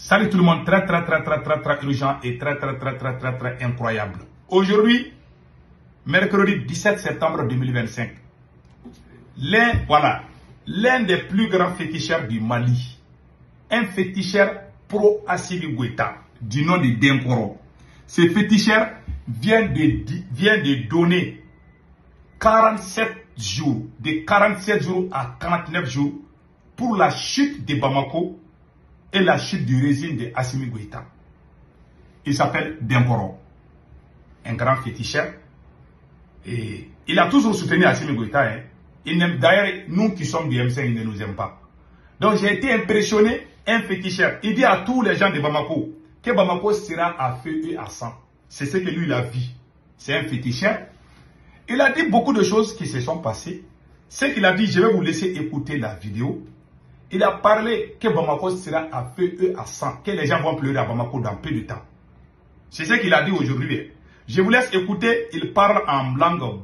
Salut tout le monde, très urgent et très incroyable. Aujourd'hui, mercredi 17 septembre 2025, l'un des plus grands féticheurs du Mali, un féticheur pro-Assimi Goïta, du nom de Demporo. Ce féticheur vient de donner 47 jours, de 47 jours à 49 jours pour la chute de Bamako et la chute du régime de Assimi Goïta. Il s'appelle Demporo, un grand féticheur. Et il a toujours soutenu Assimi Goïta. Hein. D'ailleurs, nous qui sommes du M5, il ne nous aime pas. Donc j'ai été impressionné, un féticheur. Il dit à tous les gens de Bamako que Bamako sera à feu et à sang. C'est ce que lui il a vu. C'est un féticheur. Il a dit beaucoup de choses qui se sont passées. Ce qu'il a dit, je vais vous laisser écouter la vidéo. Il a parlé que Bamako sera à feu et à sang, que les gens vont pleurer à Bamako dans peu de temps. C'est ce qu'il a dit aujourd'hui. Je vous laisse écouter, il parle en langue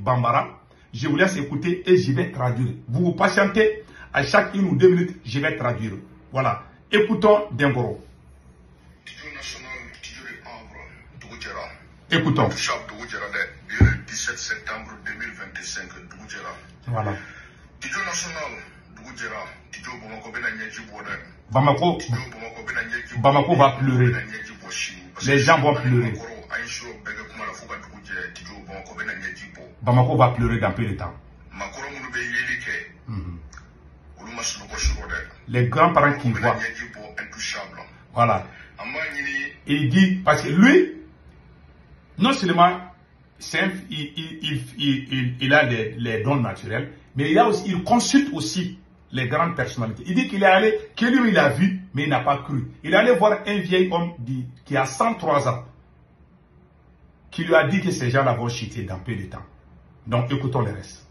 bambara. Je vous laisse écouter et je vais traduire. Vous vous patientez, à chaque 1 ou 2 minutes, je vais traduire. Voilà, écoutons Demporo. Écoutons. 17 septembre 2025, voilà. Bamako va pleurer. Les gens vont pleurer. Bamako va pleurer dans peu de temps. Les grands-parents qui voient. Voilà. Il dit, parce que lui, non seulement il a les dons naturels, mais il consulte aussi les grandes personnalités. Il dit qu'il est allé, que lui il a vu, mais il n'a pas cru. Il est allé voir un vieil homme qui a 103 ans, qui lui a dit que ces gens-là vont chuter dans peu de temps. Donc écoutons le reste.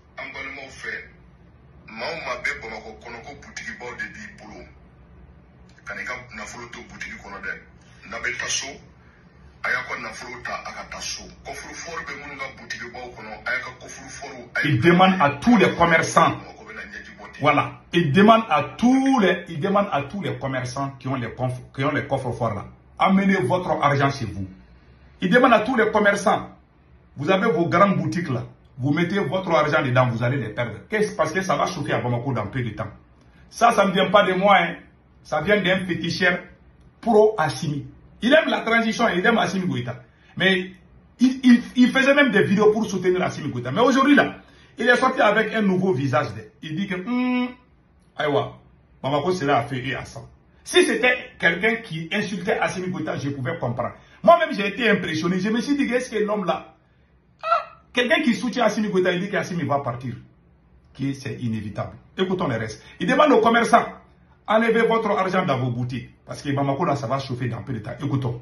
Il demande à tous les commerçants. Voilà. Il demande à tous les commerçants qui ont les coffres forts là. Amenez votre argent chez vous. Il demande à tous les commerçants. Vous avez vos grandes boutiques là. Vous mettez votre argent dedans, vous allez les perdre. Parce que ça va choquer à Bamako dans peu de temps. Ça ne vient pas de moi. Hein. Ça vient d'un féticheur pro-Assimi. Il aime la transition, il aime Assimi Goïta. Mais il faisait même des vidéos pour soutenir Assimi Goïta. Mais aujourd'hui, là, il est sorti avec un nouveau visage. Il dit que, aïwa, Bamako sera à feu et à sang. Si c'était quelqu'un qui insultait Assimi Goïta, je pouvais comprendre. Moi-même, j'ai été impressionné. Je me suis dit, est-ce que l'homme là, quelqu'un qui soutient Assimi Goïta, il dit qu'Assimi va partir. C'est inévitable. Écoutons le reste. Il demande aux commerçants, enlevez votre argent dans vos boutiques. Parce que Bamako là, ça va chauffer dans peu de temps. Écoutons.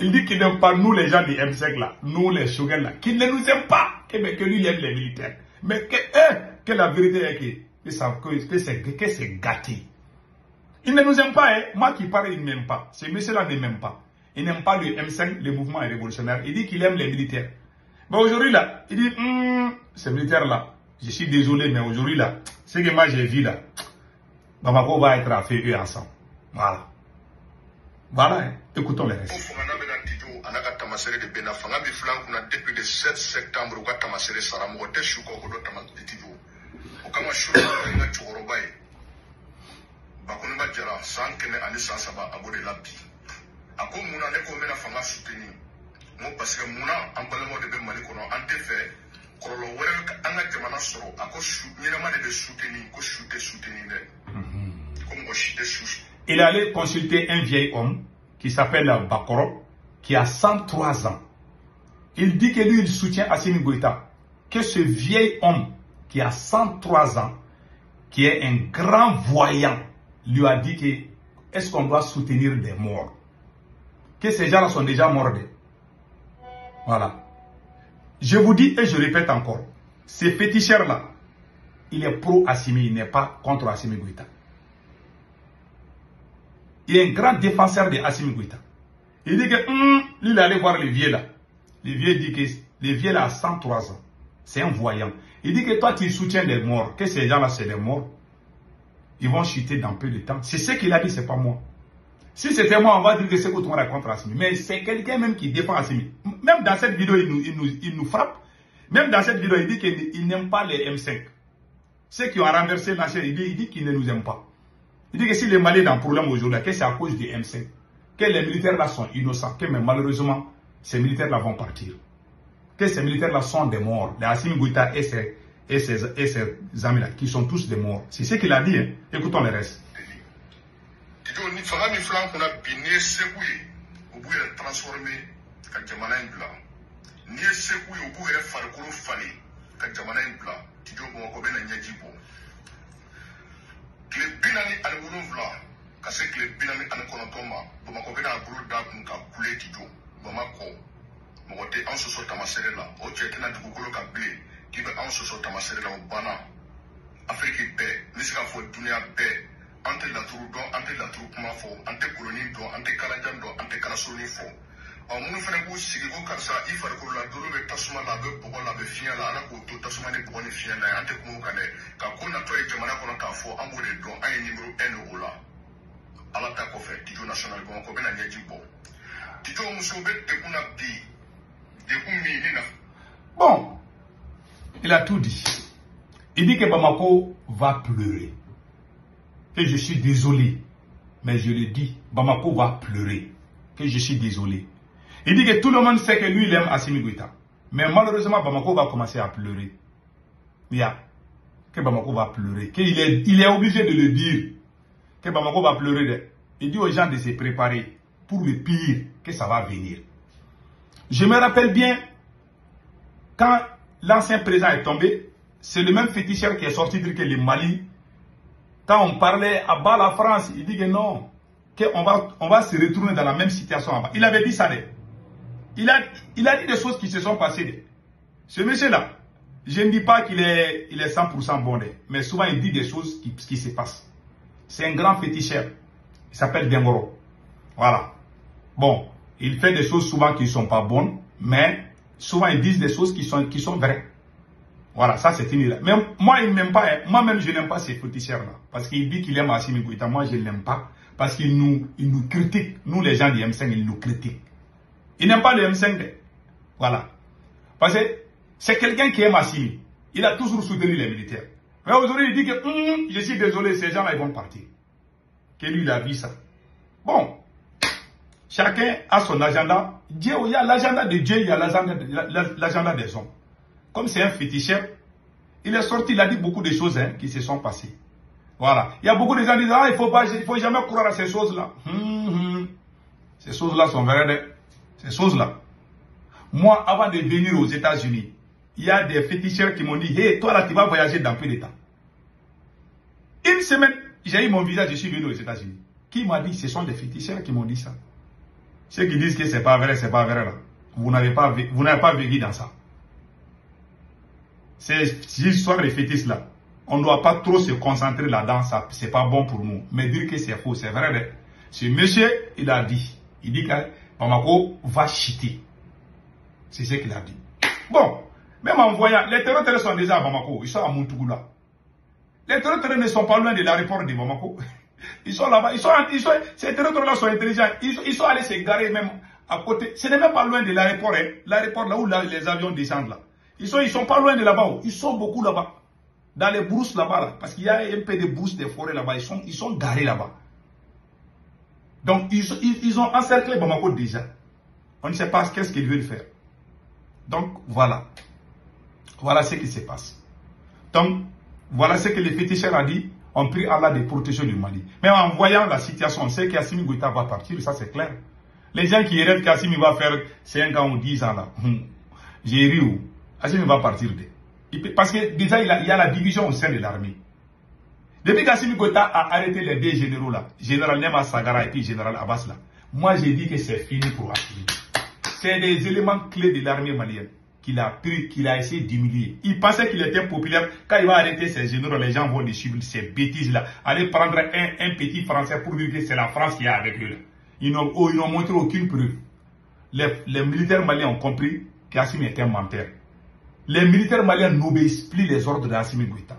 Il dit qu'il n'aime pas nous les gens du M5 là, nous les Shogun là, qu'il ne nous aime pas, que lui il aime les militaires. Mais que la vérité est que c'est gâté. Il ne nous aime pas, hein. Moi qui parle, il ne m'aime pas. Ce monsieur-là ne m'aime pas. Il n'aime pas le M5, le mouvement révolutionnaire. Il dit qu'il aime les militaires. Mais aujourd'hui là, il dit, ces militaires-là, je suis désolé, mais aujourd'hui là, ce que moi j'ai vu là, Bamako va être à feu et à sang. Voilà. Voilà, hein. Écoutons les restes. Depuis le 7 septembre, parce que Mouna, en parlant de Mali, en effet, il est allé consulter un vieil homme qui s'appelle Bakoro, qui a 103 ans. Il dit que lui, il soutient Assimi Goïta. Que ce vieil homme qui a 103 ans, qui est un grand voyant, lui a dit que est-ce qu'on doit soutenir des morts? Que ces gens-là sont déjà morts. Voilà. Je vous dis et je répète encore, ce féticheur-là, il est pro-Assimi, il n'est pas contre Assimi Goïta. Il est un grand défenseur de Assimi Goïta. Il dit que, lui, il allait voir les vieux là. Le vieux dit que le vieux là a 103 ans. C'est un voyant. Il dit que toi, tu soutiens des morts. Que ces gens-là, c'est des morts. Ils vont chuter dans peu de temps. C'est ce qu'il a dit, c'est pas moi. Si c'était moi, on va dire que c'est qu'on raconte Assimi. Mais c'est quelqu'un même qui défend Assimi. Même dans cette vidéo, il nous frappe. Même dans cette vidéo, il dit qu'il n'aime pas les M5. Ceux qui ont renversé la chaîne, il dit qu'il ne nous aime pas. Il dit que si les Maliens ont un problème aujourd'hui, que c'est à cause des M5. Que les militaires là sont innocents. Que mais malheureusement, ces militaires là vont partir. Que ces militaires là sont des morts. Les Assimi Goïta et ses amis là, qui sont tous des morts. C'est ce qu'il a dit. Hein. Écoutons le reste. Ni fanga mi flan kuna bine sekouye obu ya transformer ka jamana ingla ni sekouye obu ya farkuru fali ka jamana ingla tijo mo ko bena nyaji bo kle binani al wulunvla ka se kle binani an kono toma bo ma ko bena buru da kun ka kule tijo bo ma ko mo wote an so so tamasere la o che kina dugu kolo ka ble ki be an so so tamasere la bana afrique be ni sika fo dunia be ante la turu don ante la turu kuma fo ante koloni don ante kalajan don ante kalasoni fo munu fana ko sigi ko karsa i farikolo la dolo be tasuma la be bogo la be fiya la ala ko to tasuma ni bogo ni fiya la ante kuma kane ka ko na to e jamana kono ka fo ambo de don ay numéro 1 ola ala ta ko fe tijo national ko bena nyaji bo tijo muso be te kuna bi de kumi ni na. Bon, il a tout dit. Il dit que Bamako va pleurer. Que je suis désolé, mais je le dis, Bamako va pleurer, que je suis désolé. Il dit que tout le monde sait que lui, il aime Assimi Goïta. Mais malheureusement, Bamako va commencer à pleurer. Que Bamako va pleurer, qu'il est obligé de le dire, que Bamako va pleurer. Il dit aux gens de se préparer pour le pire, que ça va venir. Je me rappelle bien, quand l'ancien président est tombé, c'est le même féticheur qui est sorti dire que le Mali, quand on parlait à bas la France, il dit que non, qu'on va se retourner dans la même situation là-bas. Il avait dit ça. Il a dit des choses qui se sont passées. Ce monsieur-là, je ne dis pas qu'il est 100% bon, mais souvent il dit des choses qui se passent. C'est un grand féticheur. Il s'appelle Dengoro. Voilà. Bon, il fait des choses souvent qui ne sont pas bonnes, mais souvent il dit des choses qui sont vraies. Voilà, ça c'est fini là. Mais moi, il m'aime pas. Moi-même, je n'aime pas ces féticheurs-là. Parce qu'il dit qu'il aime Assimi Goïta. Moi, je ne l'aime pas. Parce qu'il nous critique. Nous, les gens du M5, ils nous critiquent. Il n'aime pas le M5. Voilà. Parce que c'est quelqu'un qui aime Assimi. Il a toujours soutenu les militaires. Mais aujourd'hui, il dit que je suis désolé, ces gens-là, ils vont partir. Que lui, il a vu ça. Bon. Chacun a son agenda. Dieu, il y a l'agenda de Dieu, il y a l'agenda des hommes. Comme c'est un féticheur, il est sorti, il a dit beaucoup de choses qui se sont passées. Voilà. Il y a beaucoup de gens qui disent, ah, il faut jamais croire à ces choses-là. Ces choses-là sont vraies. Ces choses-là. Moi, avant de venir aux États-Unis, il y a des féticheurs qui m'ont dit, hey, toi là, tu vas voyager dans peu de temps. Une semaine, j'ai eu mon visa, je suis venu aux États-Unis. Qui m'a dit, ce sont des féticheurs qui m'ont dit ça. Ceux qui disent que c'est pas vrai là. Vous n'avez pas vécu dans ça. Ces histoires de fétiches là, on ne doit pas trop se concentrer là-dedans, ça c'est pas bon pour nous. Mais dire que c'est faux, c'est vrai. Ce monsieur, il a dit, il dit que Bamako va chiter. C'est ce qu'il a dit. Bon, même en voyant, les terroristes sont déjà à Bamako, ils sont à Montougoula. Les terroristes ne sont pas loin de l'aéroport de Bamako. Ils sont là-bas, ces terroristes là sont intelligents, ils sont allés se garer même à côté. Ce n'est même pas loin de l'aéroport, l'aéroport là où les avions descendent là. Ils sont pas loin de là-bas. Ils sont beaucoup là-bas. Dans les brousses là-bas. Là, parce qu'il y a un peu de brousses, des forêts là-bas. Ils sont garés là-bas. Donc, ils ont encerclé Bamako déjà. On ne sait pas qu'est-ce qu'ils veulent faire. Donc, voilà. Voilà ce qui se passe. Donc, voilà ce que le féticheur a dit. On prie Allah de protéger du Mali. Mais en voyant la situation, on sait qu'Assimi Goïta va partir. Ça, c'est clair. Les gens qui rêvent qu'Assimi va faire 5 ans ou 10 ans là. J'ai ri où Assimi va partir. Parce que déjà, il y a la division au sein de l'armée. Depuis qu'Assimi Goïta a arrêté les 2 généraux là, général Nema Sagara et puis général Abbas là, moi j'ai dit que c'est fini pour Assimi. C'est des éléments clés de l'armée malienne qu'il a pris, qu'il a essayé d'humilier. Il pensait qu'il était populaire. Quand il va arrêter ses généraux, les gens vont les suivre ces bêtises là. Aller prendre un petit Français pour dire que c'est la France qui est avec eux là. Ils n'ont montré aucune preuve. les militaires maliens ont compris qu'Assimi était un menteur. Les militaires maliens n'obéissent plus les ordres d'Assimi Goïta.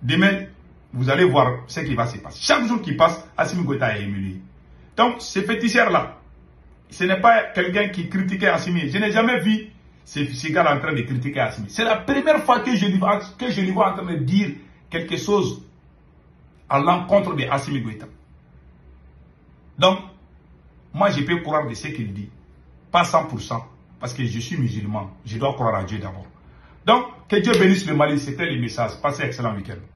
Demain, vous allez voir ce qui va se passer. Chaque jour qui passe, Assimi Goïta est humilié. Donc, ce féticheur-là, ce n'est pas quelqu'un qui critiquait Assimi. Je n'ai jamais vu ce gars en train de critiquer Assimi. C'est la première fois que je le vois en train de dire quelque chose à l'encontre de Assimi Goïta. Donc, moi, je peux croire de ce qu'il dit. Pas 100%, parce que je suis musulman. Je dois croire à Dieu d'abord. Donc, que Dieu bénisse le Mali. C'était le message. Passez un excellent week-end.